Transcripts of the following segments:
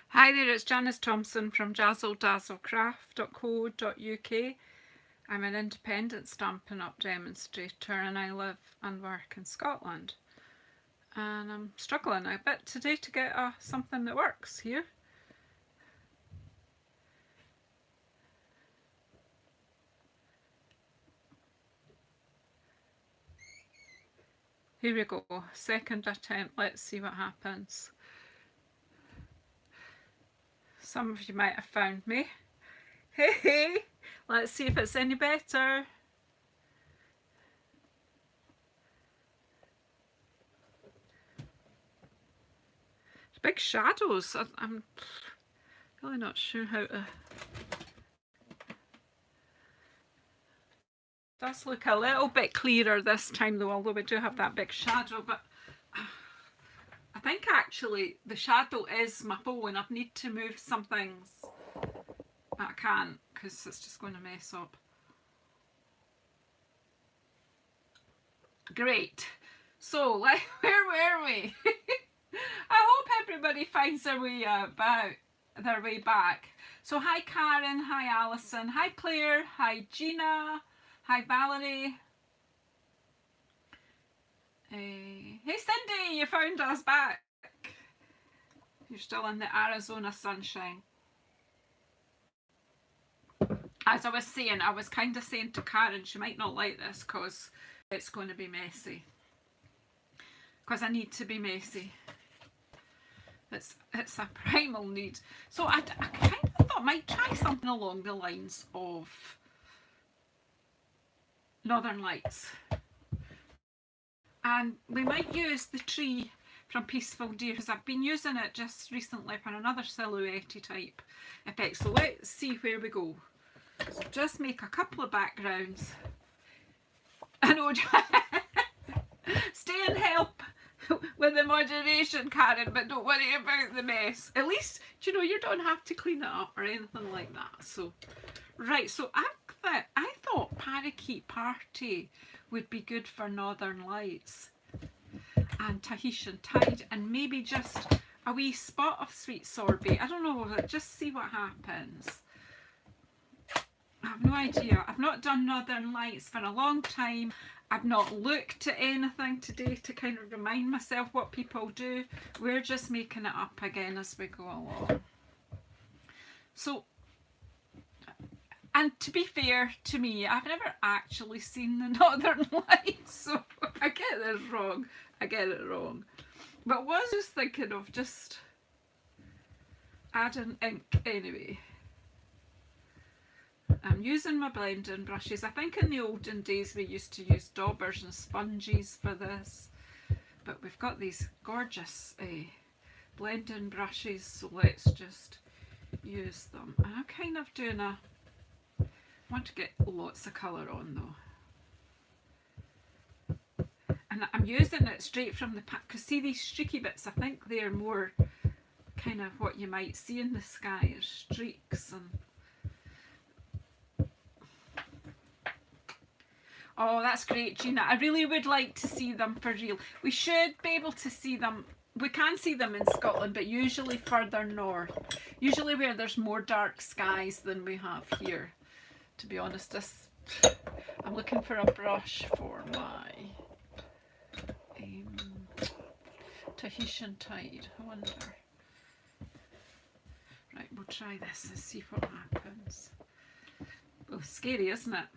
Hi there, it's Janice Thompson from JazzleDazzleCraft.co.uk. I'm an independent Stampin' Up! Demonstrator and I live and work in Scotland. And I'm struggling a bit today to get something that works here. Here we go, second attempt, let's see what happens. Some of you might have found me. Hey, let's see if it's any better. Big shadows. I'm really not sure how to. Does look a little bit clearer this time though, although we do have that big shadow, but I think actually the shadow is my phone. I need to move some things, but I can't because it's just going to mess up. Great. So where were we? I hope everybody finds their way back. So hi Karen, hi Alison, hi Claire, hi Gina, hi Valerie. Hey Cindy, you found us back. You're still in the Arizona sunshine. As I was saying, I was kind of saying to Karen, she might not like this because it's going to be messy. Because I need to be messy. It's a primal need. So I kind of thought I might try something along the lines of Northern Lights. And we might use the tree from Peaceful Deer because I've been using it just recently for another silhouette type effect. So let's see where we go. So just make a couple of backgrounds. I know, stay and help with the moderation, Karen, but don't worry about the mess. At least, you know, you don't have to clean it up or anything like that. So, right, so I thought Parakeet Party would be good for Northern Lights and Tahitian Tide and maybe just a wee spot of Sweet Sorbet. I don't know, just see what happens. I have no idea. I've not done Northern Lights for a long time. I've not looked at anything today to kind of remind myself what people do. We're just making it up again as we go along. So, and to be fair to me, I've never actually seen the Northern Lights, so if I get this wrong, I get it wrong. But was just thinking of just adding ink anyway. I'm using my blending brushes. I think in the olden days we used to use daubers and sponges for this, but we've got these gorgeous blending brushes, so let's just use them. And I'm kind of doing I want to get lots of colour on though. And I'm using it straight from the pack, because see these streaky bits, I think they're more kind of what you might see in the sky as streaks. And oh, that's great, Gina. I really would like to see them for real. We should be able to see them. We can see them in Scotland, but usually further north. Usually where there's more dark skies than we have here. To be honest, I'm looking for a brush for my Tahitian Tide. I wonder. Right, we'll try this and see what happens. Oh, scary, isn't it?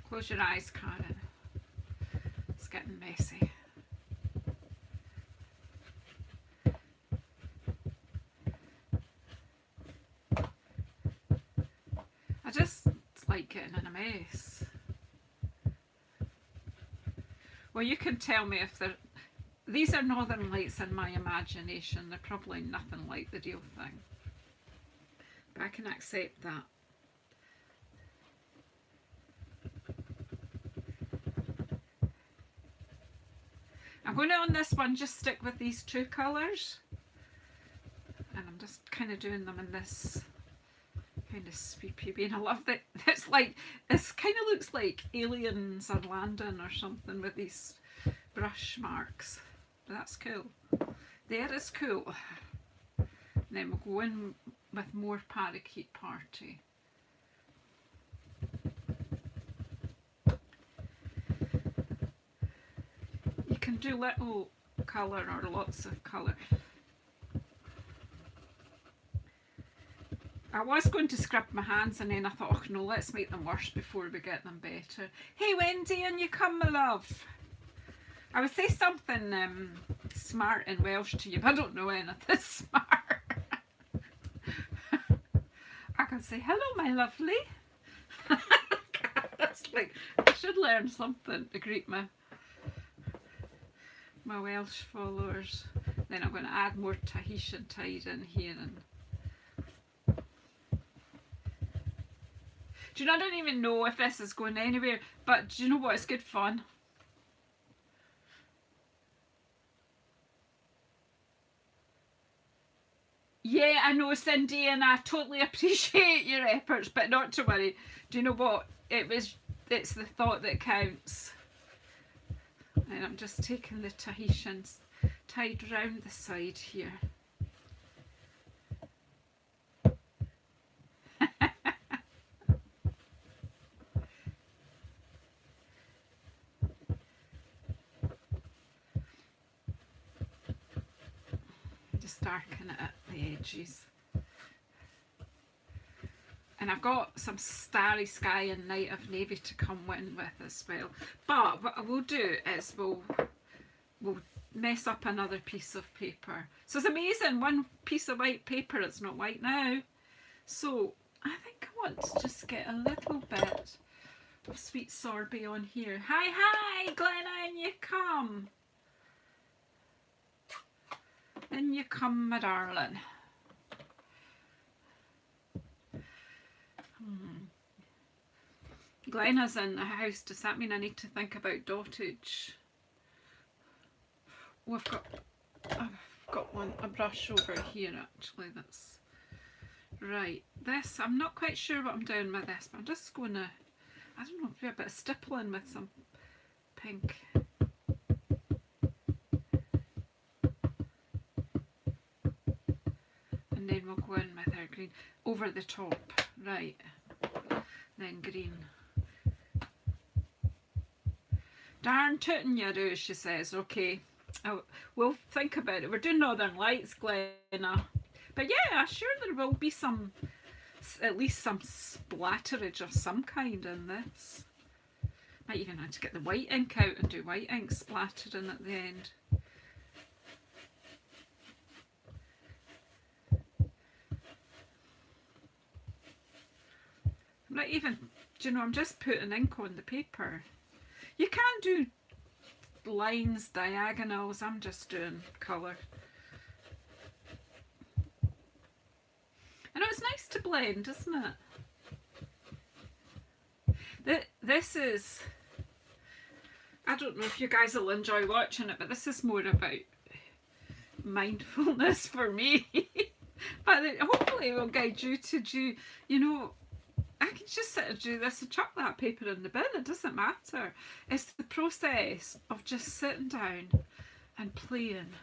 Close your eyes, Karen. It's getting messy. I just like getting in a mess. Well, you can tell me if these are Northern Lights in my imagination. They're probably nothing like the real thing. But I can accept that. I'm going to, on this one, just stick with these two colours. And I'm just kind of doing them in this kind of sweepy way. And I love that it's like, this kind of looks like aliens are landing or something with these brush marks. But that's cool. There is cool. And then we'll go in with more Parakeet Party. You can do little colour or lots of colour. I was going to scrub my hands and then I thought, oh no, let's make them worse before we get them better. Hey Wendy, and you come, my love. I would say something smart in Welsh to you, but I don't know anything smart. I can say, hello my lovely. That's like, I should learn something to greet my Welsh followers. Then I'm going to add more Tahitian tide in here. And do you know, I don't even know if this is going anywhere, but do you know what, it's good fun. Yeah, I know, Cindy, and I totally appreciate your efforts, but not to worry. Do you know what? It's the thought that counts. And I'm just taking the Tahitians tied round the side here. Just darken it at the edges. And I've got some Starry Sky and Night of Navy to come in with as well. But what I will do is we'll mess up another piece of paper. So it's amazing, one piece of white paper, it's not white now. So I think I want to just get a little bit of sweet sorbet on here. Hi Glenna, in you come. In you come, my darling. Glenna's in the house. Does that mean I need to think about dottage? Oh, I've got a brush over here actually. That's right. This, I'm not quite sure what I'm doing with this, but I'm just going to, I don't know, do a bit of stippling with some pink. And then we'll go in with our green over the top. Right. Then green. Darn tootin' you do, she says. Okay, we'll think about it. We're doing Northern Lights, Glenna. But yeah, I'm sure there will be some, at least some splatterage of some kind in this. Might even have to get the white ink out and do white ink splattering at the end. I'm not even, do you know, I'm just putting ink on the paper. You can't do lines, diagonals, I'm just doing colour. I know it's nice to blend, isn't it? This is, I don't know if you guys will enjoy watching it, but this is more about mindfulness for me. But hopefully it will guide you to do, you know, I can just sit and do this and chuck that paper in the bin, it doesn't matter. It's the process of just sitting down and playing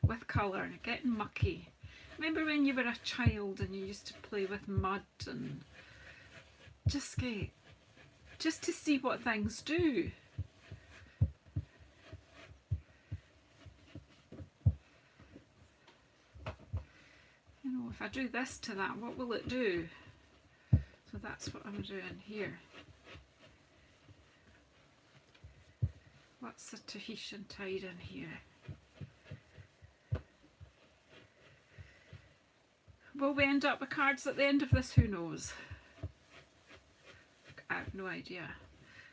with colour and getting mucky. Remember when you were a child and you used to play with mud and just to see what things do. You know, if I do this to that, what will it do? So that's what I'm doing here. What's the Tahitian tide in here? Will we end up with cards at the end of this? Who knows? I have no idea.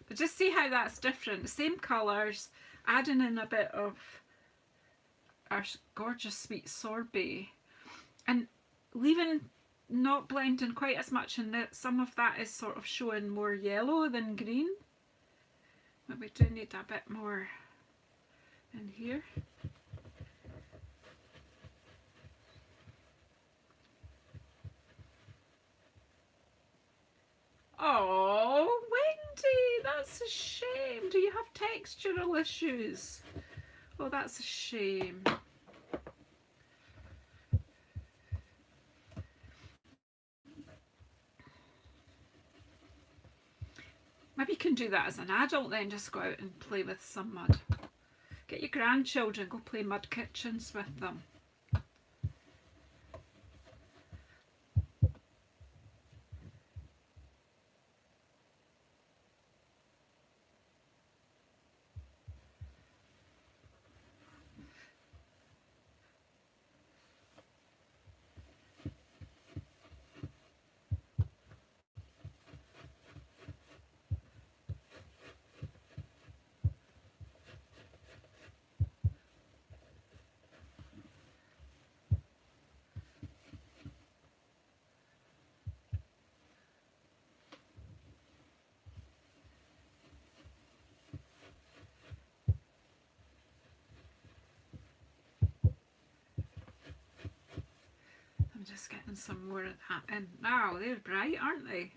But just see how that's different. The same colours, adding in a bit of our gorgeous sweet sorbet and leaving, not blending quite as much, and that some of that is sort of showing more yellow than green. But we do need a bit more in here. Oh, Wendy, that's a shame. Do you have textural issues? Oh, that's a shame. Maybe you can do that as an adult then, just go out and play with some mud. Get your grandchildren, go play mud kitchens with them. Just getting some more of that in. Wow, they're bright, aren't they?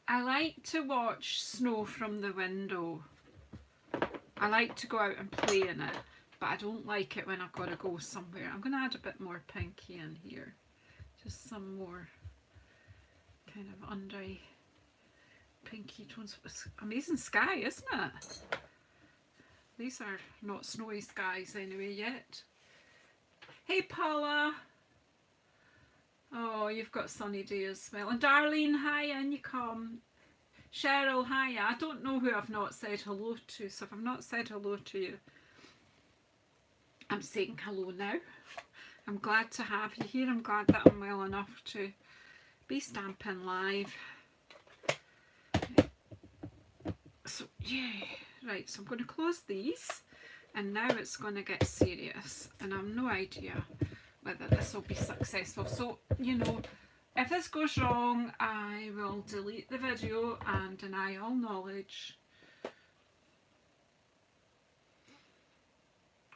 I like to watch snow from the window. I like to go out and play in it, but I don't like it when I've got to go somewhere. I'm going to add a bit more pinky in here. Just some more kind of under pinky tones. It's amazing sky, isn't it? These are not snowy skies anyway yet. Hey Paula. Oh, you've got sunny day as well. And Darlene, hi, in you come. Cheryl, hi. I don't know who I've not said hello to, so if I've not said hello to you, I'm saying hello now. I'm glad to have you here. I'm glad that I'm well enough to be stamping live. So, yeah. Right, so I'm going to close these, and now it's going to get serious, and I've no idea whether this will be successful. So, you know, if this goes wrong, I will delete the video and deny all knowledge.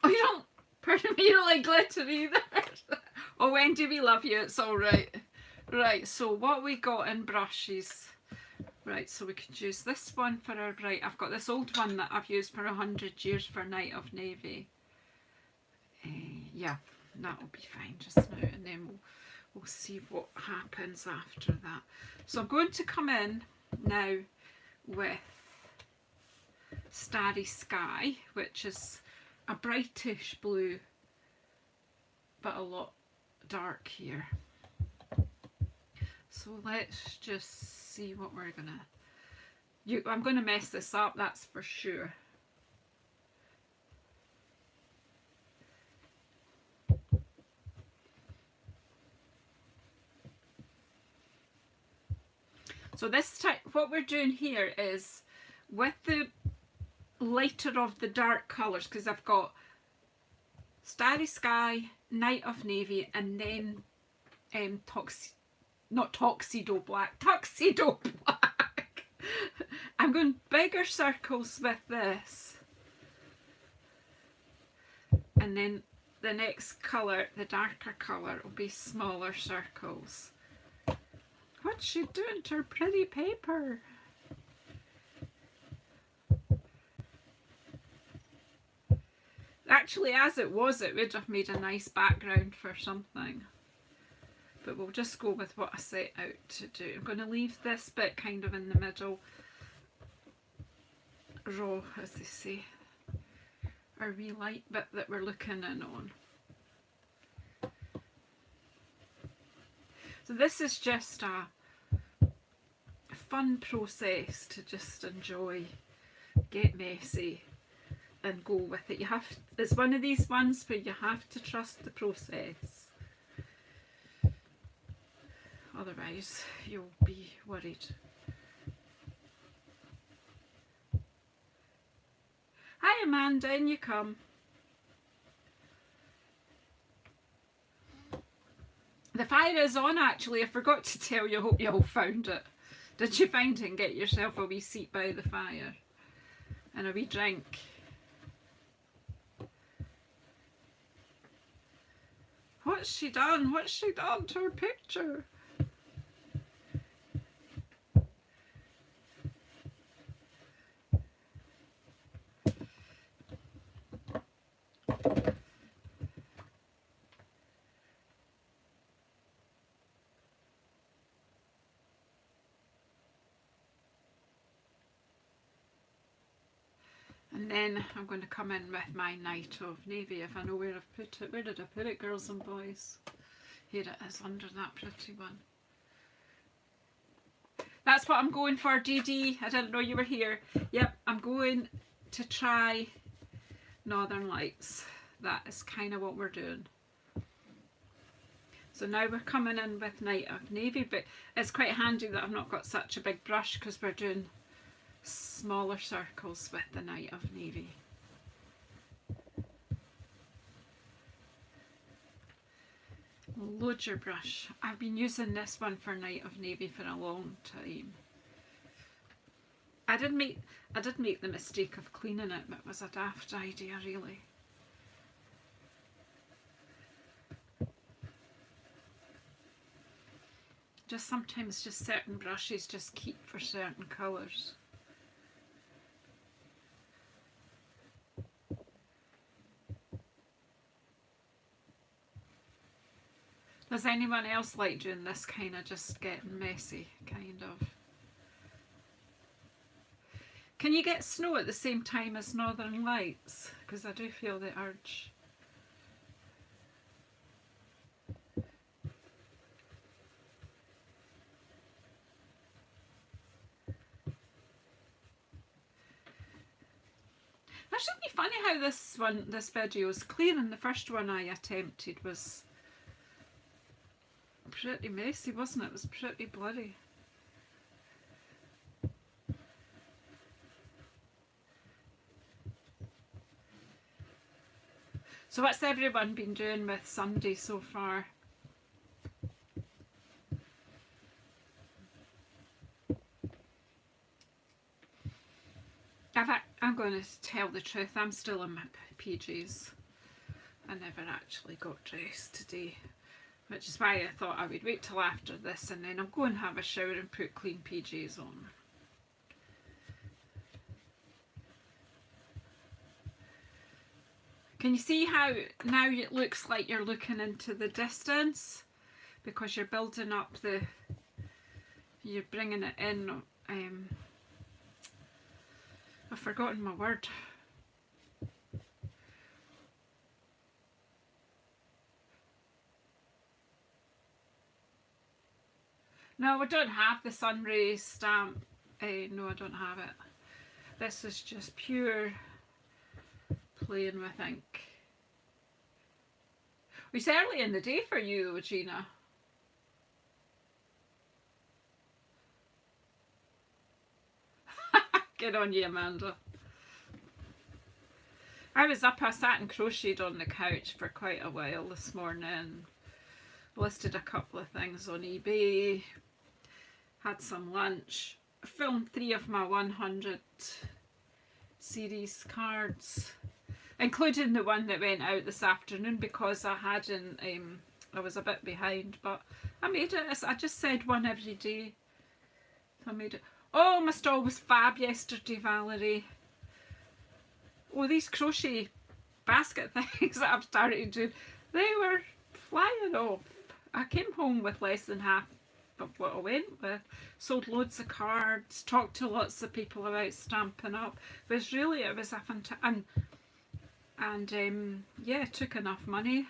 Oh, you don't, pardon me, you don't like glitter either. Oh, Wendy, we love you, it's all right. Right, so what we got in brushes. Right, so we could use this one for our, right, I've got this old one that I've used for 100 years for Night of Navy. Yeah, that'll be fine just now, and then we'll see what happens after that. So I'm going to come in now with Starry Sky, which is a brightish blue, but a lot dark here. So let's just see what we're gonna. I'm gonna mess this up, that's for sure. So this type, what we're doing here is with the lighter of the dark colours, because I've got Starry Sky, Night of Navy, and then Tuxedo Black. I'm going bigger circles with this, and then the next colour, the darker colour, will be smaller circles. What's she doing to her pretty paper? Actually, as it was, it would have made a nice background for something. But we'll just go with what I set out to do. I'm going to leave this bit kind of in the middle, raw, as they say, our wee light bit that we're looking in on. So this is just a fun process to just enjoy, get messy and go with it. You have, it's one of these ones where you have to trust the process. Otherwise, you'll be worried. Hi Amanda, in you come. The fire is on actually, I forgot to tell you, I hope you all found it. Did you find it and get yourself a wee seat by the fire? And a wee drink? What's she done? What's she done to her picture? And then I'm going to come in with my Night of Navy, if I know where I've put it. Where did I put it, girls and boys? Here it is, under that pretty one. That's what I'm going for, DD. I didn't know you were here. Yep, I'm going to try Northern Lights. That is kind of what we're doing. So now we're coming in with Night of Navy, but it's quite handy that I've not got such a big brush because we're doing smaller circles with the Night of Navy. Load your brush. I've been using this one for Night of Navy for a long time. I did make the mistake of cleaning it, but it was a daft idea really. Just sometimes just certain brushes just keep for certain colours. Does anyone else like doing this kind of just getting messy, kind of? Can you get snow at the same time as Northern Lights? Because I do feel the urge. That's really funny how this video is clear, and the first one I attempted was pretty messy, wasn't it? It was pretty bloody. So what's everyone been doing with Sunday so far? I'm going to tell the truth, I'm still in my PJs. I never actually got dressed today, which is why I thought I would wait till after this and then I'll go and have a shower and put clean PJs on. Can you see how now it looks like you're looking into the distance? Because you're building up you're bringing it in, I've forgotten my word. No, we don't have the sun rays stamp. No, I don't have it. This is just pure playing with ink. It's early in the day for you, Gina. Get on you, Amanda. I sat and crocheted on the couch for quite a while this morning. Listed a couple of things on eBay. Had some lunch. Filmed 3 of my 100 series cards, including the one that went out this afternoon because I hadn't, I was a bit behind, but I made it. I just said one every day. So I made it. Oh, my stall was fab yesterday, Valerie. Oh, these crochet basket things that I've started to do, they were flying off. I came home with less than half of what I went with. Sold loads of cards, talked to lots of people about Stampin' Up. It was a fantastic, and yeah, it took enough money,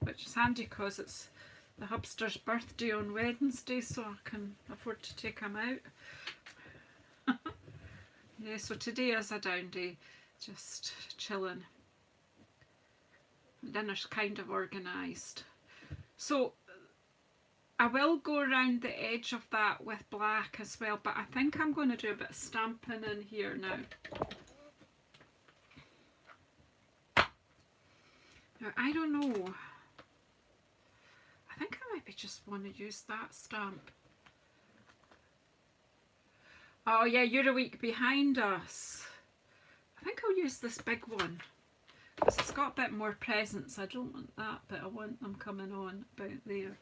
which is handy because it's the hubster's birthday on Wednesday, so I can afford to take him out. Yeah, so today is a down day, just chilling. Dinner's kind of organised. So I will go around the edge of that with black as well, but I think I'm going to do a bit of stamping in here now. Now, I don't know. I think I maybe just want to use that stamp. Oh yeah, you're a week behind us. I think I'll use this big one because it's got a bit more presence. I don't want that, but I want them coming on about there.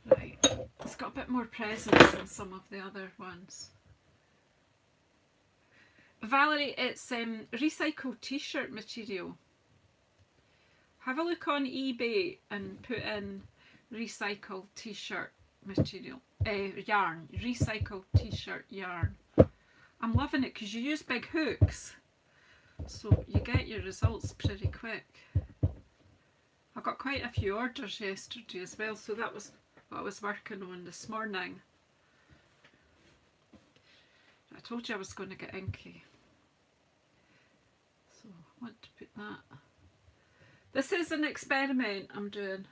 Right, it's got a bit more presence than some of the other ones. Valerie, it's recycled t-shirt material. Have a look on eBay and put in recycled t-shirt material. Yarn, recycled t-shirt yarn. I'm loving it because you use big hooks, so you get your results pretty quick. I got quite a few orders yesterday as well, so that was what I was working on this morning. I told you I was going to get inky, so I want to put that. This is an experiment I'm doing.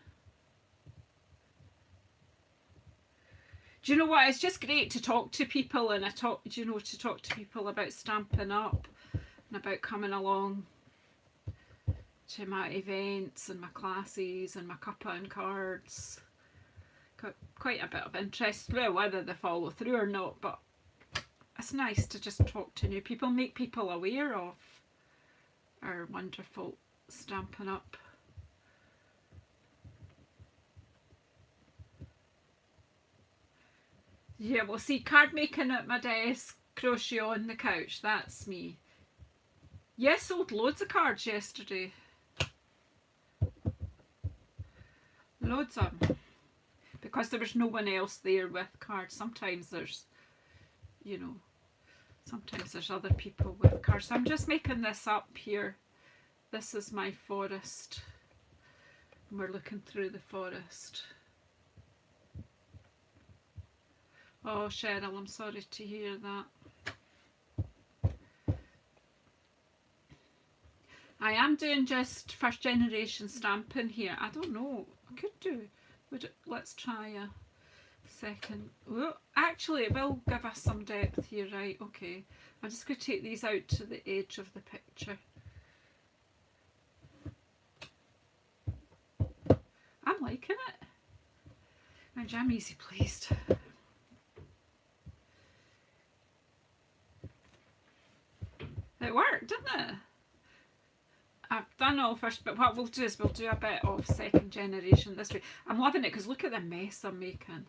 Do you know what? It's just great to talk to people, and to talk to people about Stampin' Up and about coming along to my events and my classes and my cuppa and cards. Got quite a bit of interest, well, whether they follow through or not, but it's nice to just talk to new people, make people aware of our wonderful Stampin' Up. Yeah, we'll see, card making at my desk, crochet on the couch, that's me. Yes, sold loads of cards yesterday. Loads of them. Because there was no one else there with cards. Sometimes there's, you know, sometimes there's other people with cards. I'm just making this up here. This is my forest. And we're looking through the forest. Oh, Cheryl, I'm sorry to hear that. I am doing just first generation stamping here. I don't know. I could do. Let's try a second. Oh, actually, it will give us some depth here, right? Okay. I'm just going to take these out to the edge of the picture. I'm liking it. And I'm easy pleased. It worked, didn't it? I've done all first, but what we'll do is we'll do a bit of second generation this way. I'm loving it because look at the mess I'm making.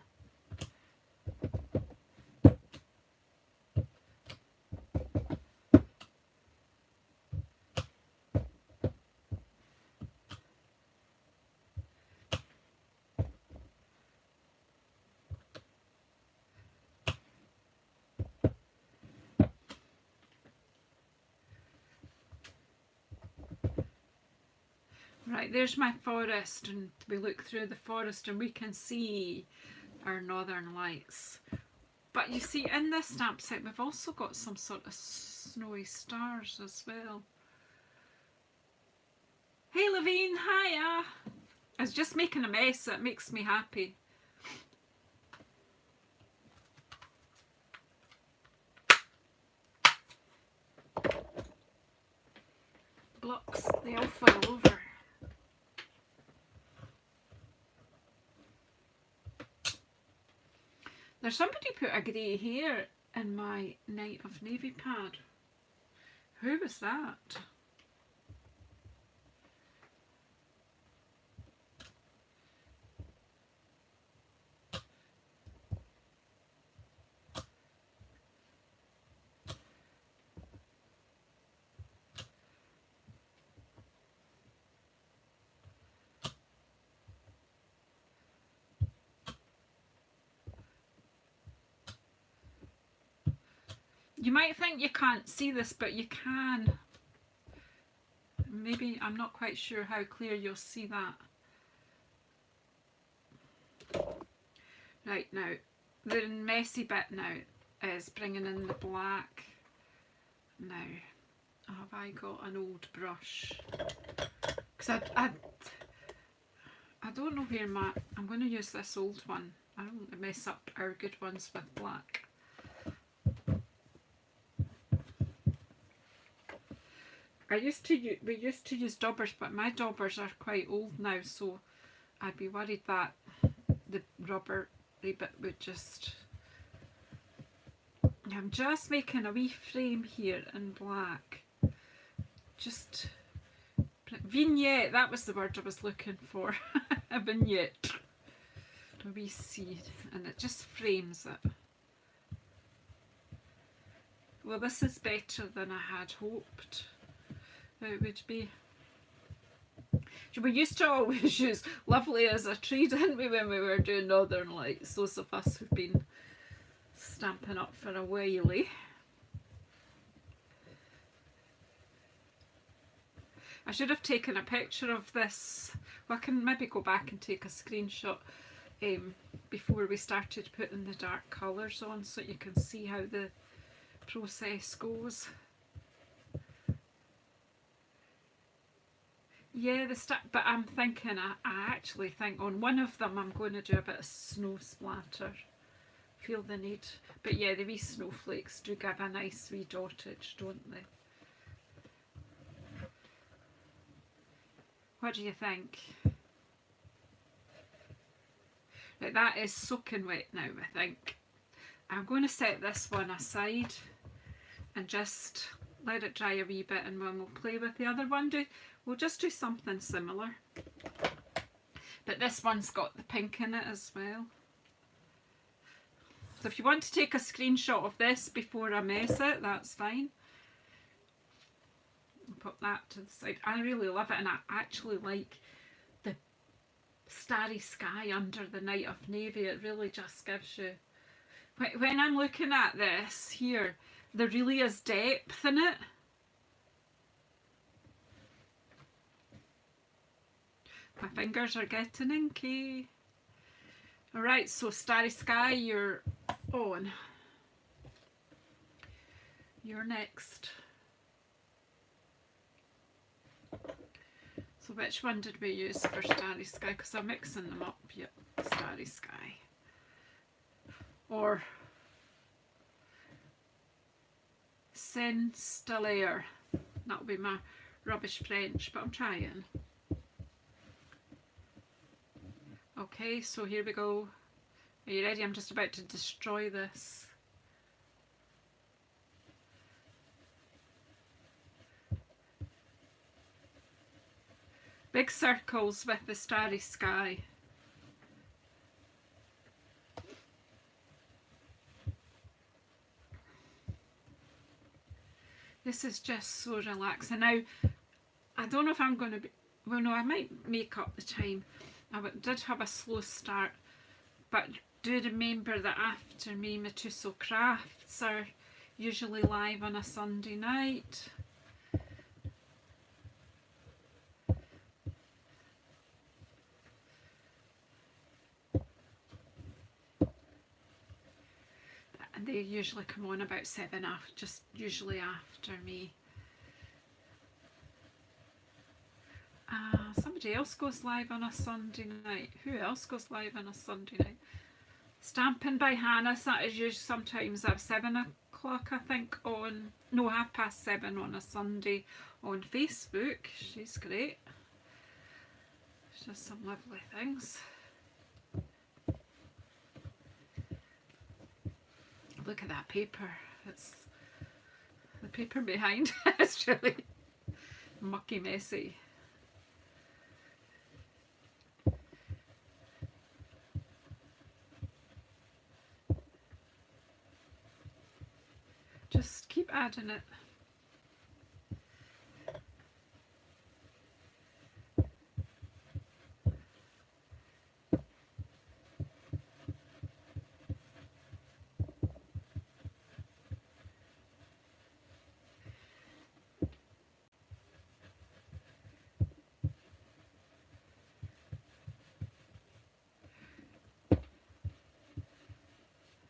Right, there's my forest, and we look through the forest and we can see our northern lights. But you see, in this stamp set we've also got some sort of snowy stars as well. Hey Levine, hiya! I was just making a mess, it makes me happy. Blocks the alfoil over. There's somebody put a grey hair in my Night of Navy pad. Who was that? You might think you can't see this, but you can. Maybe, I'm not quite sure how clear you'll see that. Right, now, the messy bit now is bringing in the black. Now, have I got an old brush? Because I don't know where I'm going to use this old one. I don't want to mess up our good ones with black. We used to use daubers, but my daubers are quite old now, so I'd be worried that the rubbery bit would just... I'm just making a wee frame here in black. Just... Vignette, that was the word I was looking for. A vignette. A wee seed, and it just frames it. Well, this is better than I had hoped it would be. We used to always use Lovely as a Tree, didn't we, when we were doing Northern Lights, those of us who've been Stampin' Up for a while. I should have taken a picture of this. Well, I can maybe go back and take a screenshot before we started putting the dark colours on, so you can see how the process goes. Yeah, but I'm thinking, I actually think on one of them I'm going to do a bit of snow splatter. Feel the need. But yeah, the wee snowflakes do give a nice wee dottage, don't they? What do you think? Right, that is soaking wet now, I think. I'm going to set this one aside and just let it dry a wee bit, and when we'll play with the other one, we'll just do something similar. But this one's got the pink in it as well. So if you want to take a screenshot of this before I mess it, that's fine. I'll put that to the side. I really love it, and I actually like the starry sky under the night of navy. It really just gives you... When I'm looking at this here, there really is depth in it. My fingers are getting inky. Alright, so starry sky, you're on. You're next. So which one did we use for starry sky? Because I'm mixing them up. Yep, starry sky. Or Saint-Stellaire. That'll be my rubbish French, but I'm trying. Okay, so here we go. Are you ready? I'm just about to destroy this. Big circles with the starry sky. This is just so relaxing. Now, I don't know if I'm going to be... Well, no, I might make up the time. I did have a slow start, but do remember that after me, my JazzleDazzleCrafts are usually live on a Sunday night. And they usually come on about 7 after, just usually after me. Somebody else goes live on a Sunday night. Who else goes live on a Sunday night? Stamping by Hannah, that is usually sometimes at 7 o'clock, I think, on, no, 7:30 on a Sunday on Facebook. She's great. She does some lovely things. Look at that paper. It's the paper behind. It's really mucky, messy. Just keep adding it.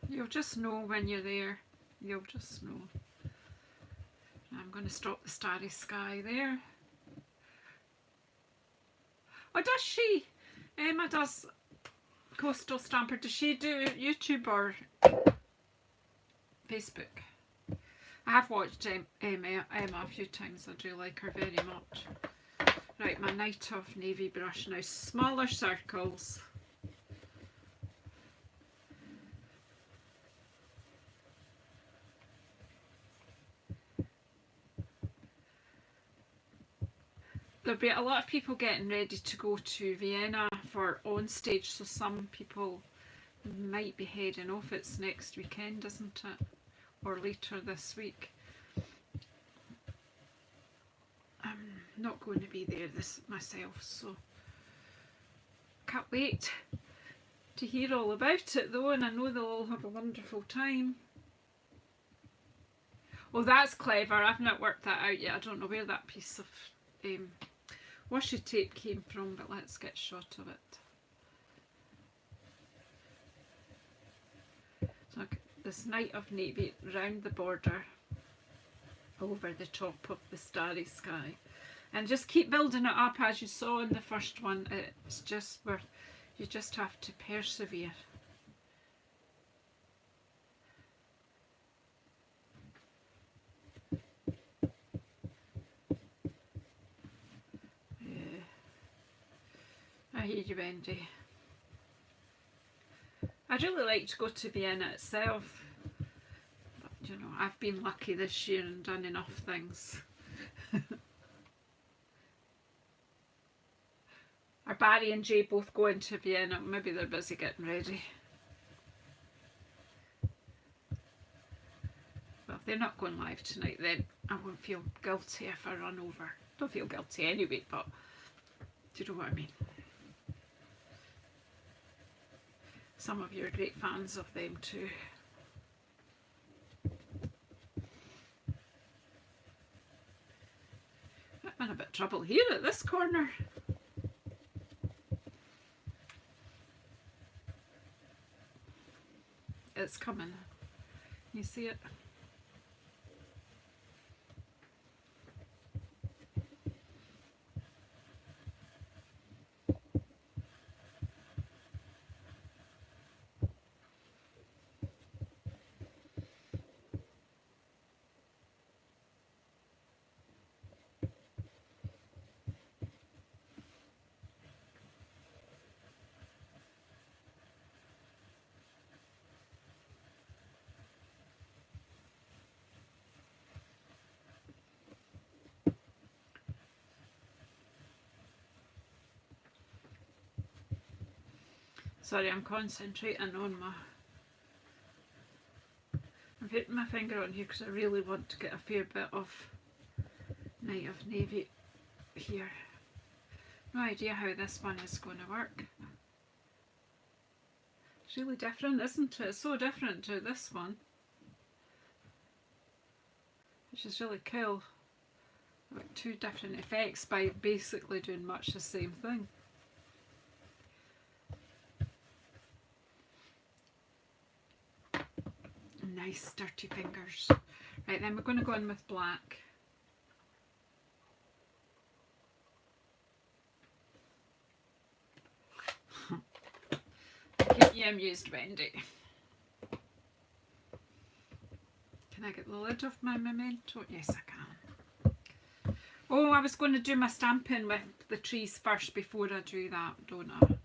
You'll just know when you're there. You'll just know. I'm going to stop the starry sky there. Oh, does she? Emma does Coastal Stamper. Does she do YouTube or Facebook? I have watched Emma a few times. I do like her very much. Right, my Night of Navy brush now. Smaller circles. There'll be a lot of people getting ready to go to Vienna for on stage, so some people might be heading off. It's next weekend, isn't it? Or later this week. I'm not going to be there myself, so can't wait to hear all about it though, and I know they'll all have a wonderful time. Oh, that's clever. I've not worked that out yet. I don't know where that piece of washi tape came from, but let's get a shot of it. So this Night of Navy round the border, over the top of the starry sky, and just keep building it up. As you saw in the first one, it's just where you just have to persevere. I hear you, Wendy. I'd really like to go to Vienna itself, but you know, I've been lucky this year and done enough things. Are Barry and Jay both going to Vienna? Maybe they're busy getting ready. Well, if they're not going live tonight, then I won't feel guilty if I run over. Don't feel guilty anyway, but do you know what I mean? Some of you are great fans of them too. I'm in a bit of trouble here at this corner. It's coming. You see it? Sorry, I'm concentrating on I'm putting my finger on here because I really want to get a fair bit of Night of Navy here. No idea how this one is going to work. It's really different, isn't it? It's so different to this one, which is really cool. I've got two different effects by basically doing much the same thing. Nice dirty fingers. Right, then we're going to go in with black. Keep you amused, Wendy. Can I get the lid off my memento? Yes, I can. Oh, I was going to do my stamping with the trees first before I do that, don't I?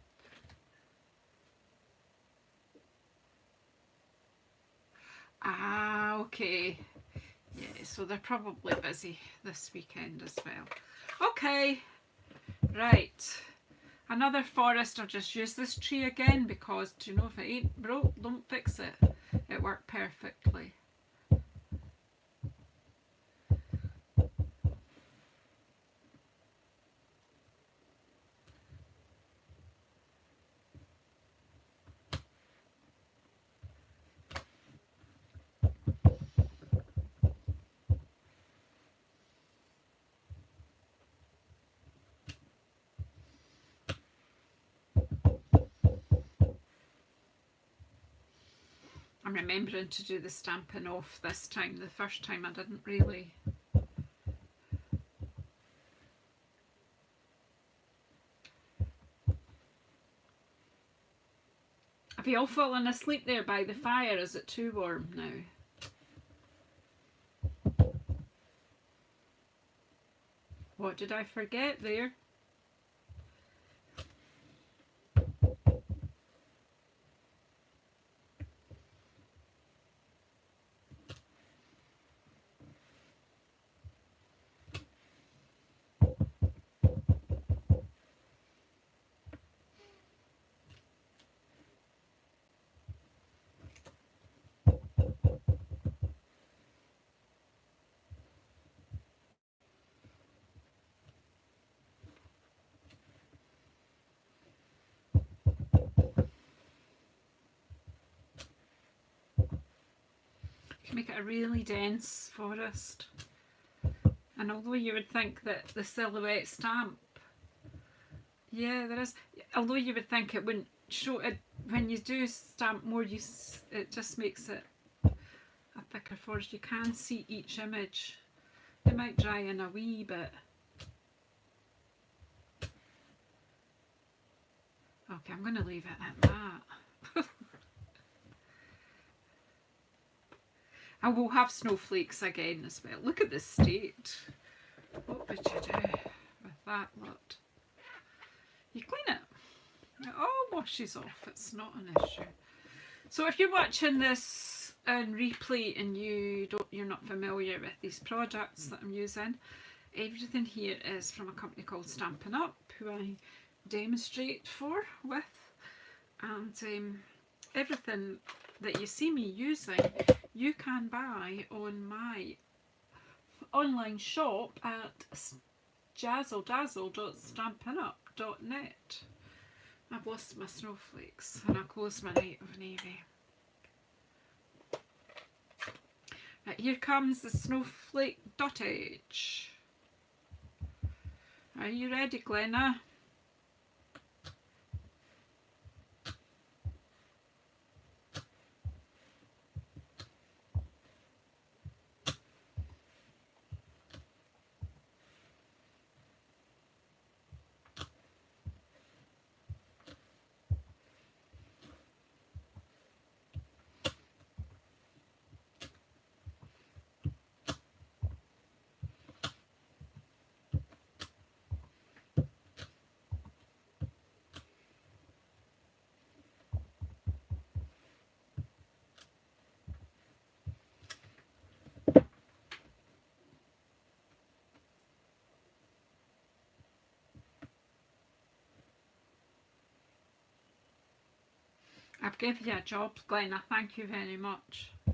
Ah, okay. Yeah, so they're probably busy this weekend as well. Okay, right. Another forest. I'll just use this tree again because, do you know, if it ain't broke, don't fix it. It worked perfectly. I'm remembering to do the stamping off this time. The first time I didn't really. Have you all fallen asleep there by the fire? Is it too warm now? What did I forget there? Make it a really dense forest, And although you would think that the silhouette stamp, yeah, there is, although you would think it wouldn't show it, when you do stamp more, it just makes it a thicker forest. You can see each image. It might dry in a wee bit. Okay, I'm going to leave it at that. And we'll have snowflakes again as well. Look at the state. What would you do with that lot? You clean it. It all washes off. It's not an issue. So if you're watching this in replay and you're not familiar with these products that I'm using, everything here is from a company called Stampin' Up, who I demonstrate with, and everything that you see me using you can buy on my online shop at JazzleDazzle.stampinup.net. I've lost my snowflakes and I closed my Night of Navy. Right, here comes the snowflake dottage. Are you ready, Glenna? I've given you a job, Glenna. Thank you very much. I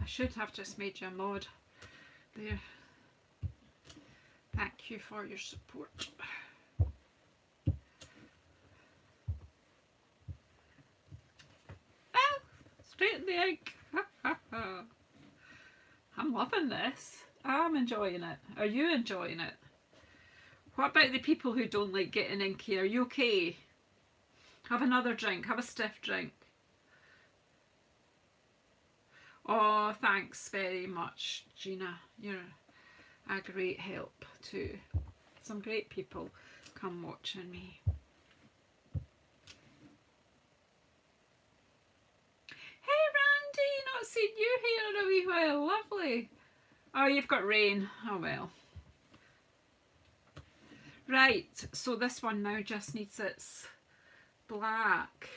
should have just made you a mod there. Thank you for your support. Ah, straight in the ink. I'm loving this. I'm enjoying it. Are you enjoying it? What about the people who don't like getting inky? Are you okay? Have another drink. Have a stiff drink. Oh, thanks very much, Gina. You're a great help too. Some great people come watching me. Hey Randy, not seen you here in a wee while. Lovely. Oh, you've got rain. Oh well. Right, so this one now just needs its black.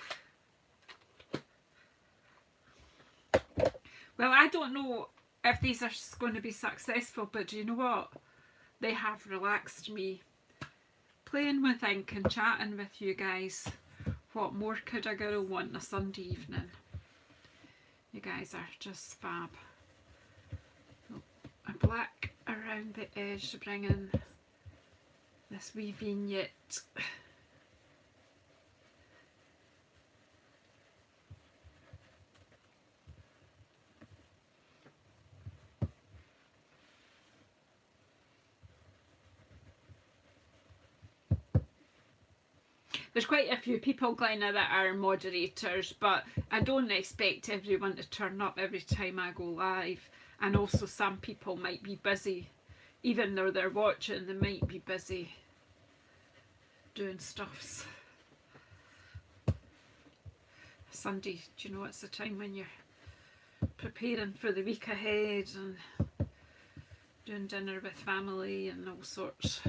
Well, I don't know if these are going to be successful, but do you know what? They have relaxed me. Playing with ink and chatting with you guys. What more could a girl want on a Sunday evening? You guys are just fab. A black around the edge to bring in this wee vignette. There's quite a few people, Glenna, that are moderators, but I don't expect everyone to turn up every time I go live. And also some people might be busy, even though they're watching, they might be busy doing stuffs. Sunday, do you know, it's the time when you're preparing for the week ahead and doing dinner with family and all sorts.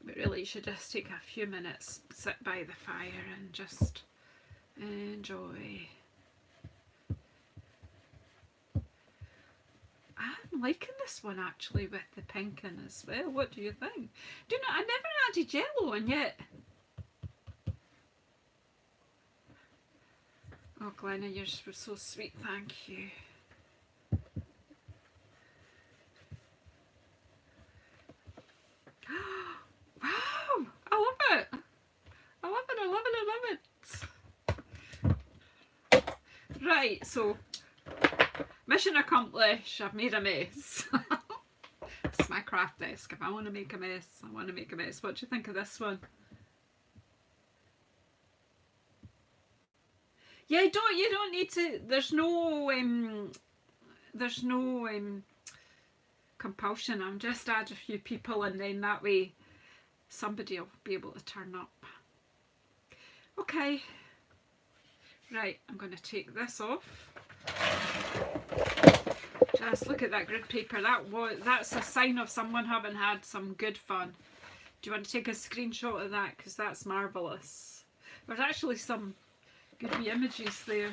But really you should just take a few minutes, sit by the fire and just enjoy. I'm liking this one actually with the pink in as well. What do you think? Do you know, I never added yellow on yet. Oh Glenna, you're so sweet, thank you. Wow, Right, so mission accomplished. I've made a mess. It's my craft desk. If I want to make a mess, I want to make a mess. What do you think of this one? Yeah, you don't need to. There's no compulsion. I'm just add a few people, and then that way somebody will be able to turn up. Okay. Right, I'm going to take this off. Just look at that grid paper. That's a sign of someone having had some good fun. Do you want to take a screenshot of that? Because that's marvellous. There's actually some good wee images there.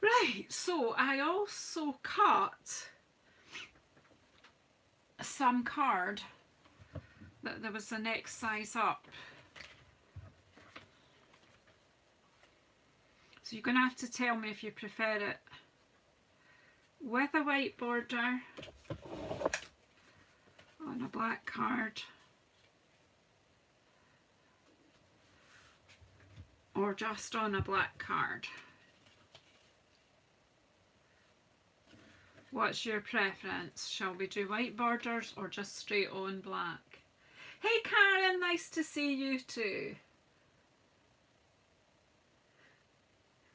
Right, so I also cut some card that there was the next size up. So you're going to have to tell me if you prefer it with a white border on a black card or just on a black card. What's your preference? Shall we do white borders or just straight on black? Hey Karen, nice to see you too.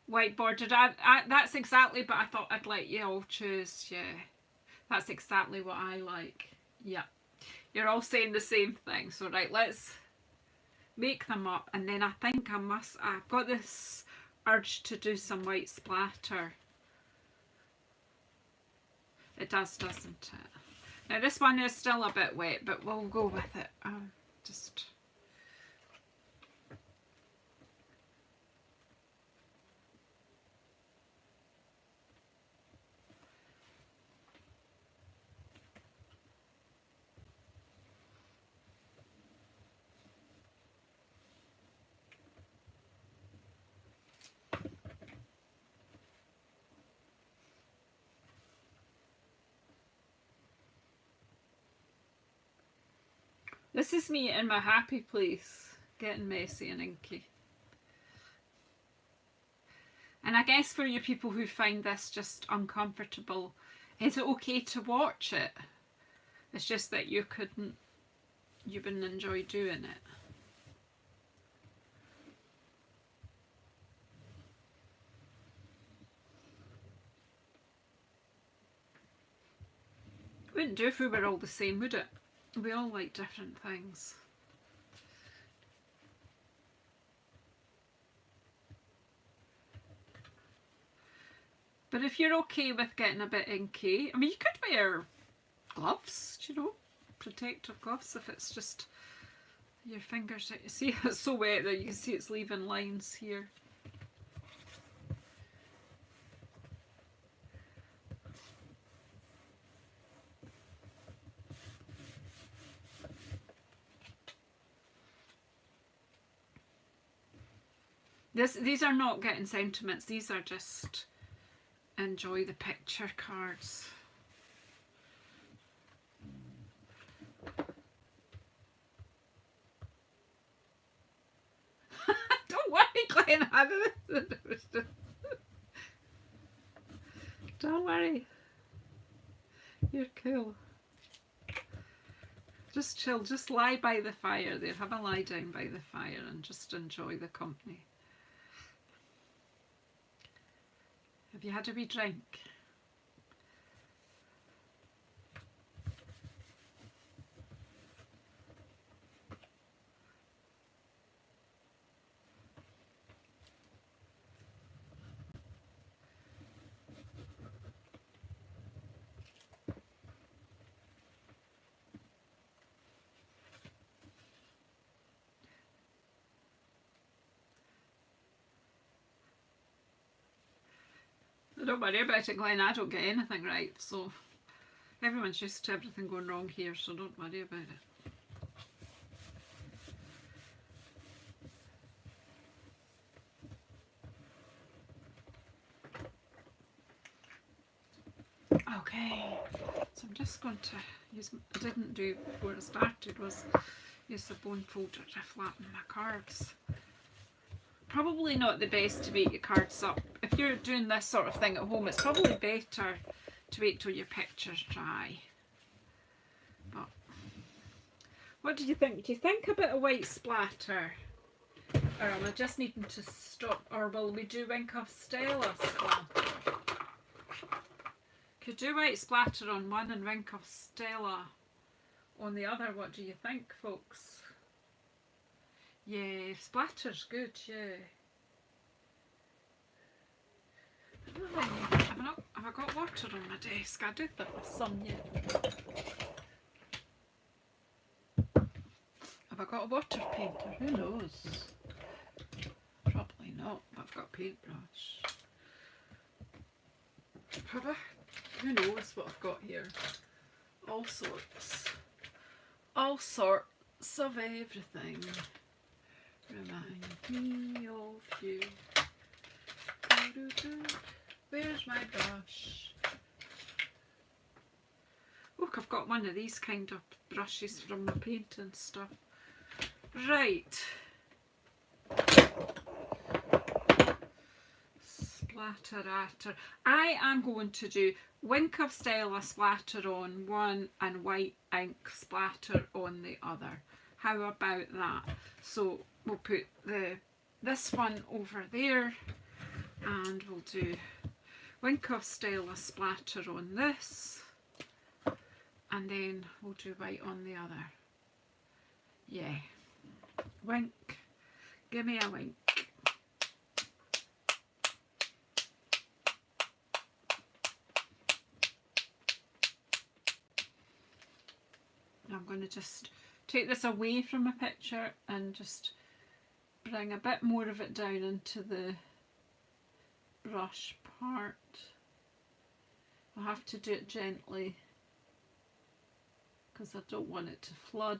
White bordered, that's exactly, but I thought I'd let you all choose. Yeah, that's exactly what I like. Yeah, you're all saying the same thing. So right, let's make them up, and then I think I've got this urge to do some white splatter. It does, doesn't it? Now this one is still a bit wet, but we'll go with it. Just... This is me in my happy place, getting messy and inky. And I guess for you people who find this just uncomfortable, is it okay to watch it? It's just that you wouldn't enjoy doing it. Wouldn't do if we were all the same, would it? We all like different things. But if you're okay with getting a bit inky, I mean, you could wear gloves, you know, protective gloves if it's just your fingers. See, it's so wet that you can see it's leaving lines here. These are not getting sentiments, these are just enjoy the picture cards. Don't worry, Glenn. Don't worry. You're cool. Just chill, just lie by the fire there. Have a lie down by the fire and just enjoy the company. Have you had a wee drink? Don't worry about it, Glenn. I don't get anything right, so everyone's used to everything going wrong here, so don't worry about it. Okay, so I'm just going to use, I didn't do before I started, was use the bone folder to flatten my cards. Probably not the best to make your cards up. If you're doing this sort of thing at home, it's probably better to wait till your pictures dry. But what do you think? Do you think a bit of white splatter? Or am I just needing to stop? Or will we do Wink of Stella splatter? Could do white splatter on one and Wink of Stella on the other. What do you think, folks? Yeah, splatter's good, yeah. Have I got water on my desk? I do think there's some yet. Have I got a water painter? Who knows? Probably not, but I've got a paintbrush. Have I? Who knows what I've got here? All sorts. All sorts of everything. Remind me of you. Where's my brush? Look, I've got one of these kind of brushes from my painting stuff. Right. Splatter-atter. I am going to do Wink of Stella splatter on one and white ink splatter on the other. How about that? So we'll put this one over there and we'll do Wink of Stella splatter on this and then we'll do white on the other. Yeah. Wink. Give me a wink. I'm going to just take this away from my picture and just bring a bit more of it down into the brush part. I have to do it gently because I don't want it to flood.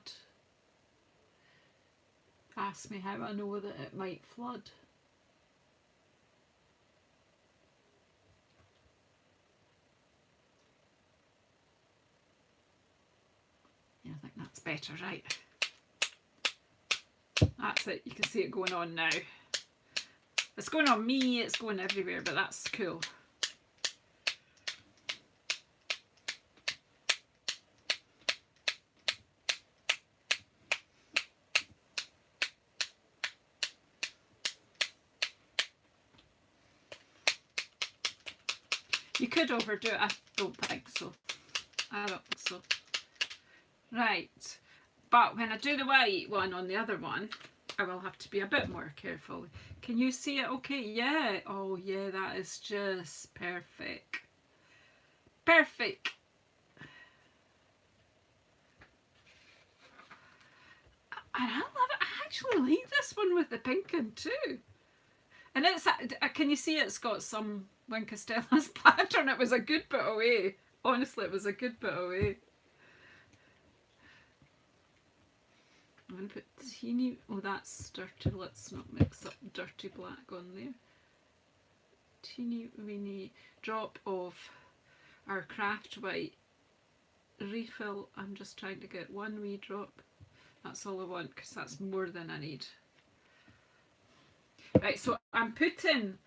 Ask me how I know that it might flood. Yeah, I think that's better, right? That's it, you can see it going on now. It's going on me, it's going everywhere, but that's cool. You could overdo it, I don't think so. I don't think so. Right, but when I do the white one on the other one, I will have to be a bit more careful. Can you see it okay? Yeah. Oh yeah, that is just perfect. Perfect. And I love it. I actually like this one with the pink in too. And it's, can you see it's got some Wink of Stella's pattern? It was a good bit away. Honestly, it was a good bit away. I'm going to put teeny, oh that's dirty, let's not mix up dirty black on there. Teeny weeny drop of our craft white refill. I'm just trying to get one wee drop. That's all I want because that's more than I need. Right, so I'm putting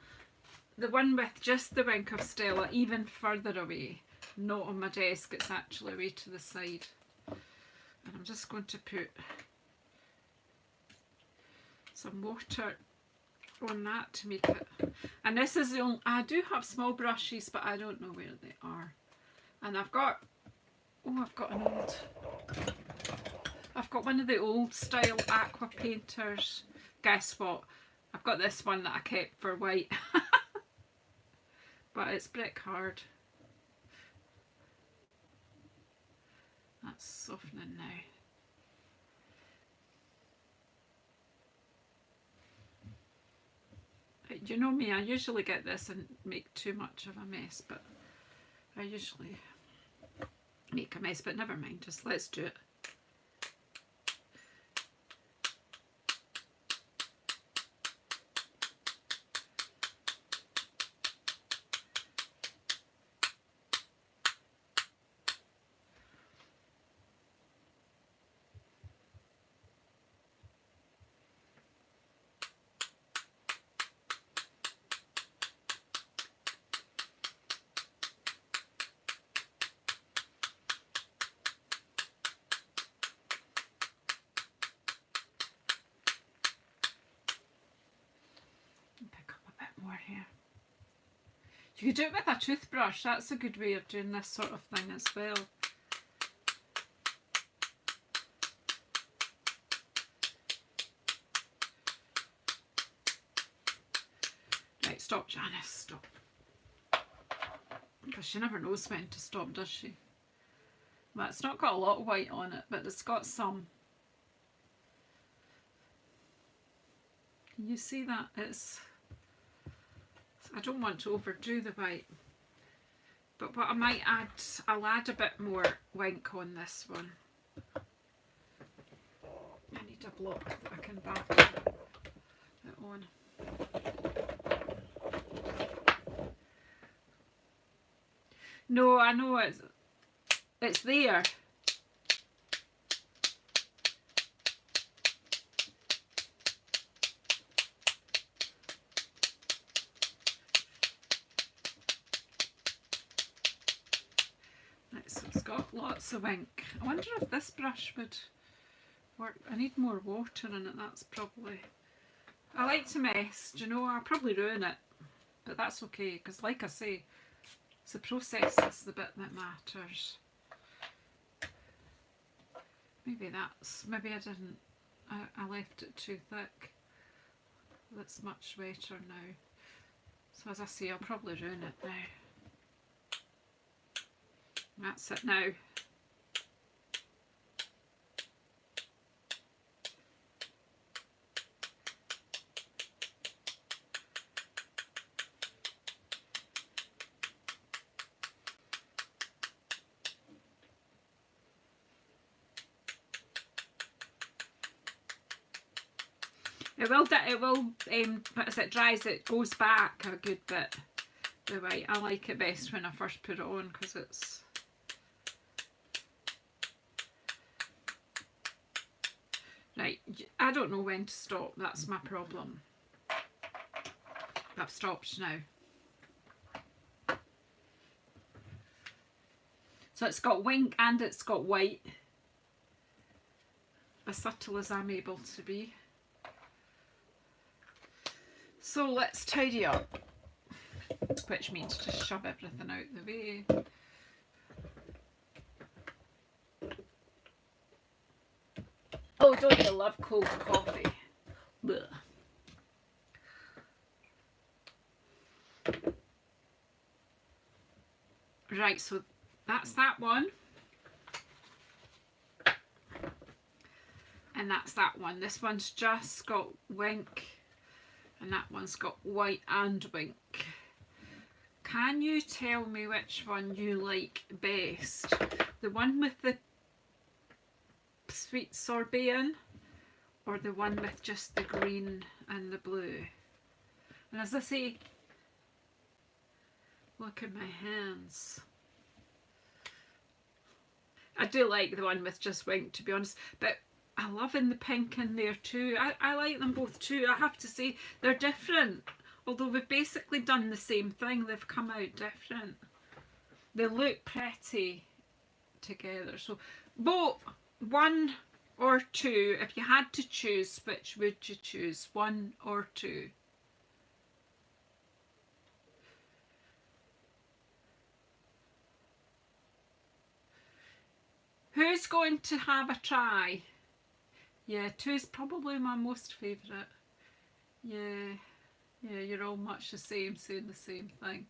the one with just the Wink of Stella even further away. Not on my desk, it's actually way to the side. And I'm just going to put some water on that to make it. And this is the only, I do have small brushes, but I don't know where they are. And I've got, oh, I've got one of the old style aqua painters. Guess what? I've got this one that I kept for white. But it's brick hard. That's softening now. You know me, I usually get this and make too much of a mess, but I usually make a mess, but never mind, just let's do it. here. You could do it with a toothbrush. That's a good way of doing this sort of thing as well. Right, stop, Janice, stop. Because she never knows when to stop, does she? Well, it's not got a lot of white on it, but it's got some. Can you see that? I don't want to overdo the white. But what I might add, I'll add a bit more wink on this one. I need a block that I can back it on. No, I know it's there. Right, so it's got lots of ink. I wonder if this brush would work. I need more water in it, that's probably... I like to mess, do you know, I'll probably ruin it. But that's okay, because like I say, it's the process that's the bit that matters. Maybe I didn't, I left it too thick. That's much wetter now. So as I say, I'll probably ruin it now. That's it now. It will, as it dries, it goes back a good bit, the white. I like it best when I first put it on because it's... Right, I don't know when to stop, that's my problem. I've stopped now. So it's got wink and it's got white. As subtle as I'm able to be. So let's tidy up, which means just shove everything out the way. Oh, don't you love cold coffee? Blech. Right, so that's that one. And that's that one. This one's just got wink. And that one's got white and wink. Can you tell me which one you like best? The one with the sweet sorbet in, or the one with just the green and the blue? And as I say, look at my hands. I do like the one with just wink, to be honest, but I love in the pink in there too. I like them both too. I have to say they're different. Although we've basically done the same thing, they've come out different. They look pretty together. So both, one or two, if you had to choose, which would you choose? One or two? Who's going to have a try? Yeah, two is probably my most favourite. Yeah, you're all much the same, saying the same thing.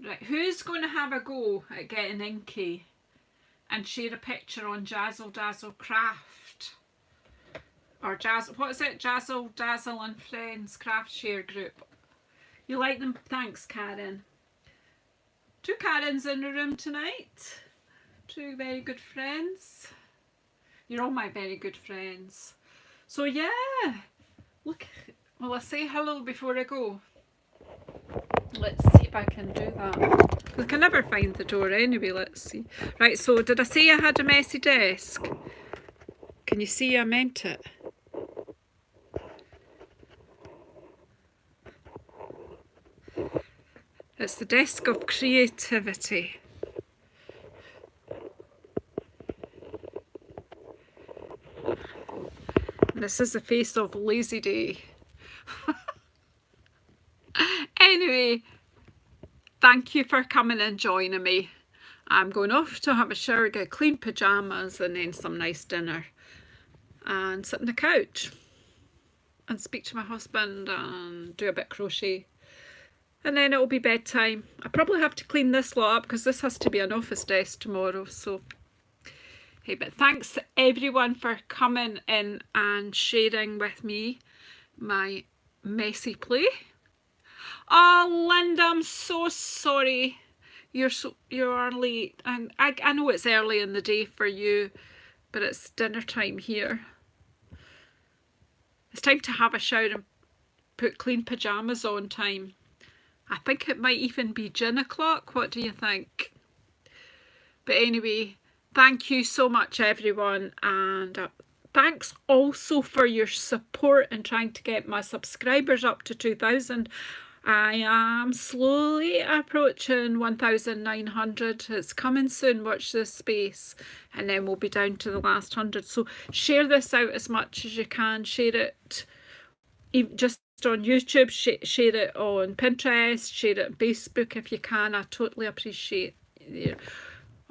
Right, who's going to have a go at getting inky and share a picture on JazzleDazzleCraft? Or what is it? Jazzle Dazzle and Friends Craft Share Group. You like them? Thanks, Karen. Two Karens in the room tonight. Two very good friends. You're all my very good friends. So yeah, look, will I say hello before I go? Let's see if I can do that. I can never find the door anyway, let's see. Right, so did I say I had a messy desk? Can you see I meant it? It's the desk of creativity. This is the face of lazy day. anyway, thank you for coming and joining me. I'm going off to have a shower, get clean pyjamas, and then some nice dinner, and sit on the couch and speak to my husband and do a bit of crochet, and then it'll be bedtime. I probably have to clean this lot up because this has to be an office desk tomorrow. So hey, but thanks everyone for coming in and sharing with me my messy play. Oh, Linda, I'm so sorry you're late, and I know it's early in the day for you, but it's dinner time here. It's time to have a shower and put clean pyjamas on time. I think it might even be gin o'clock. What do you think? But anyway, thank you so much everyone, and thanks also for your support in trying to get my subscribers up to 2,000. I am slowly approaching 1,900. It's coming soon, watch this space, and then we'll be down to the last 100. So share this out as much as you can. Share it just on YouTube, share it on Pinterest, share it on Facebook if you can. I totally appreciate it.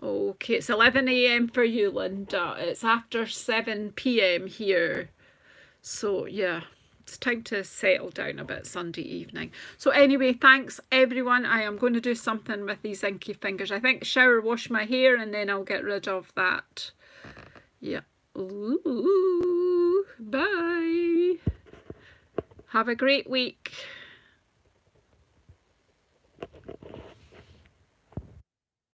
Okay, it's 11 AM for you, Linda. It's after 7 PM here. So yeah, it's time to settle down a bit Sunday evening. So anyway, thanks everyone. I am going to do something with these inky fingers. I think shower, wash my hair, and then I'll get rid of that. Yeah. Ooh, bye. Have a great week.